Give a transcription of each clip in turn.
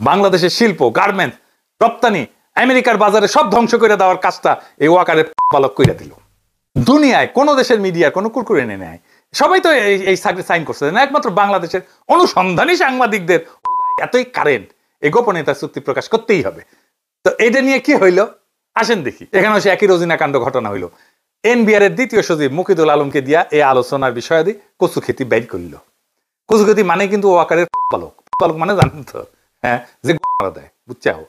বাংলাদেশের শিল্প, গার্মেন্টস, রপ্তানি আমেরিকার বাজারে সব ধ্বংস করে দেওয়ার কাজটা এই ওয়াকারের বালক কইরা দিল। দুনিয়ায় কোন দেশের মিডিয়ার কোনো কুরকুরে এনে নেয়, সবাই তো এই সাইন করছে না, একমাত্র বাংলাদেশের অনুসন্ধানী সাংবাদিকদের এতই কারেন্ট, এই গোপনীয়তার চুক্তি প্রকাশ করতেই হবে। তো এটা নিয়ে কি হইল আসেন দেখি। এখানে সে একই রোজিনা কাণ্ড ঘটনা হইল। এনবিআর এর দ্বিতীয় সচিব মুকিদুল আলমকে দিয়া এই আলোচনার বিষয়াদি কচুক্ষেতি বের করল। কচুক্ষেতি মানে কিন্তু ওয়াকারের বালক, বালক মানে জানেন তো, হ্যাঁ, যে মারা দেয়, বুঝছাও,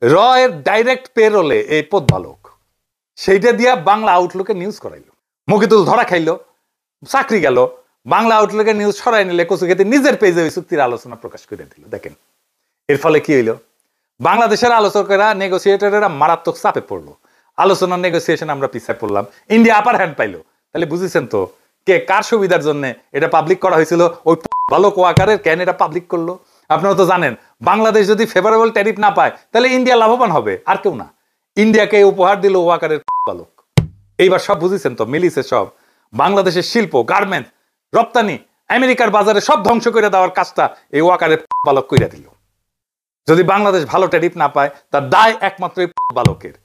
র এর ডাইরেক্ট পেরোলে এই পদ বালক, সেইটা দিয়া বাংলা আউটলুকে নিউজ করাইল। মুকিদুল ধরা খাইলো, চাকরি গেল, বাংলা আউটলুকে নিউজ সরাই নিলে কচুক্ষেতি নিজের পেজে ওই চুক্তির আলোচনা প্রকাশ করে দিল। দেখেন এর ফলে কি হইল, বাংলাদেশের আলোচকেরা, নেগোসিয়েটরেরা মারাত্মক চাপে পড়লো। আলোচনার নেগোসিয়েশন আমরা পিছায় পড়লাম, ইন্ডিয়া আপার হ্যান্ড পাইলো। তাহলে বুঝেছেন তো কে কার সুবিধার জন্য এটা পাবলিক করা হয়েছিল, ওই বালক ওয়াকারের কেন এটা পাবলিক করলো। আপনারা তো জানেন বাংলাদেশ যদি ফেভারেবল ট্যারিফ না পায় তাহলে ইন্ডিয়া লাভবান হবে, আর কেউ না। ইন্ডিয়াকে উপহার দিল ওয়াকারের বালক। এইবার সব বুঝেছেন তো, মিলিছে সব। বাংলাদেশের শিল্প, গার্মেন্টস, রপ্তানি আমেরিকার বাজারে সব ধ্বংস করে দেওয়ার কাজটা এই ওয়াকারের বালক কইরা দিল। যদি বাংলাদেশ ভালো ট্যারিফ না পায় তার দায় একমাত্র এই বালকের।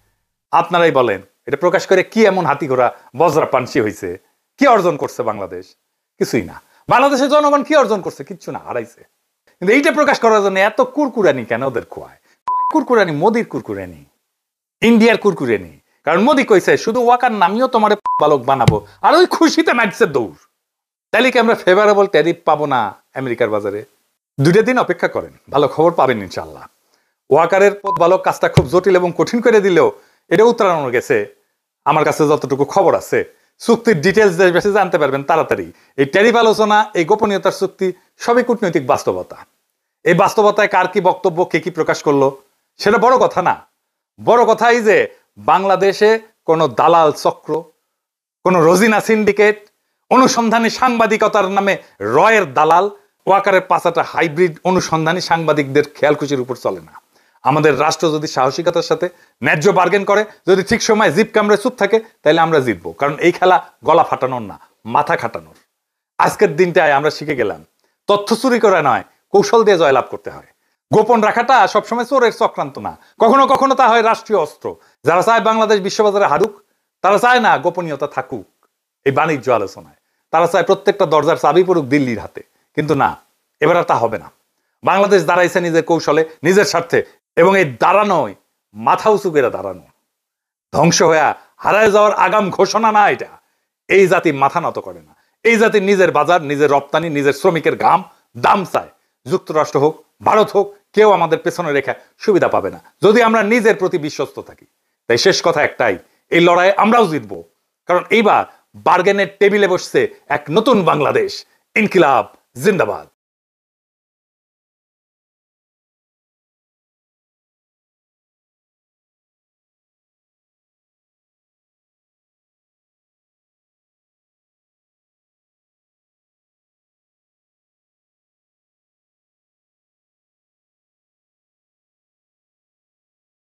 আপনারাই বলেন এটা প্রকাশ করে কি এমন হাতি ঘোড়া বজ্রা পানসি হয়েছে? কি অর্জন করছে বাংলাদেশ? কিছুই না। বাংলাদেশের জনগণ কি অর্জন করছে? কিচ্ছু না, হারাইছে। কিন্তু এইটা প্রকাশ করার জন্য এত কুরকুরানি কেন ওদের খোয়ায়? কুরকুরানি মোদির কুরকুরানি, ইন্ডিয়ার কুরকুরানি। কারণ মোদি কইছে শুধু ওয়াকার নামিও তোমার বালক বানাবো, আর ওই খুশিতে নাচছে দৌড়। তাহলে কি আমরা ফেভারেবল ট্যারিফ পাবো না আমেরিকার বাজারে? 2 দিন অপেক্ষা করেন, ভালো খবর পাবেন ইনশাল্লাহ। ওয়াকারের বালক কাজটা খুব জটিল এবং কঠিন করে দিলেও এটা উত্তরানো গেছে। আমার কাছে যতটুকু খবর আছে, চুক্তির ডিটেলস বেশি জানতে পারবেন তাড়াতাড়ি। এই ট্যারিফ আলোচনা, এই গোপনীয়তার চুক্তি সবই কূটনৈতিক বাস্তবতা। এই বাস্তবতায় কার কি বক্তব্য, কে কি প্রকাশ করলো সেটা বড় কথা না। বড় কথা এই যে বাংলাদেশে কোনো দালাল চক্র, কোনো রোজিনা সিন্ডিকেট, অনুসন্ধানী সাংবাদিকতার নামে রয়ের দালাল, ওয়াকারের পাঁচাটা হাইব্রিড অনুসন্ধানী সাংবাদিকদের খেয়ালখুশির উপর চলে না। আমাদের রাষ্ট্র যদি সাহসিকতার সাথে ন্যায্য বার্গেন করে, যদি ঠিক সময় জিপ কামড়ে চুপ থাকে, তাহলে আমরা জিতবো। কারণ এই খেলা গলা ফাটানোর না, মাথা খাটানোর। আজকের দিনটায় আমরা শিখে গেলাম তথ্য চুরি করে নয়, কৌশল দিয়ে জয়লাভ করতে হয়। গোপন রাখাটা সবসময় চোরের চক্রান্ত না, কখনো কখনো তা হয় রাষ্ট্রীয় অস্ত্র। যারা চায় বাংলাদেশ বিশ্ববাজারে হারুক, তারা চায় না গোপনীয়তা থাকুক এই বাণিজ্য আলোচনায়। তারা চায় প্রত্যেকটা দরজার চাবি পড়ুক দিল্লির হাতে। কিন্তু না, এবার আর তা হবে না। বাংলাদেশ দাঁড়াইছে নিজের কৌশলে, নিজের স্বার্থে, এবং এই দাঁড়ানোয় মাথা উঁচু করে দাঁড়ানো। ধ্বংস হয়ে হারায় যাওয়ার আগাম ঘোষণা না এটা। এই জাতি মাথা নত করে না। এই জাতি নিজের বাজার, নিজের রপ্তানি, নিজের শ্রমিকের ঘাম দাম চায়। যুক্তরাষ্ট্র হোক, ভারত হোক, কেউ আমাদের পেছনে রেখে সুবিধা পাবে না যদি আমরা নিজের প্রতি বিশ্বস্ত থাকি। তাই শেষ কথা একটাই, এই লড়াই আমরাও জিতবো। কারণ এইবার বার্গেনের টেবিলে বসছে এক নতুন বাংলাদেশ। ইনকিলাব জিন্দাবাদ।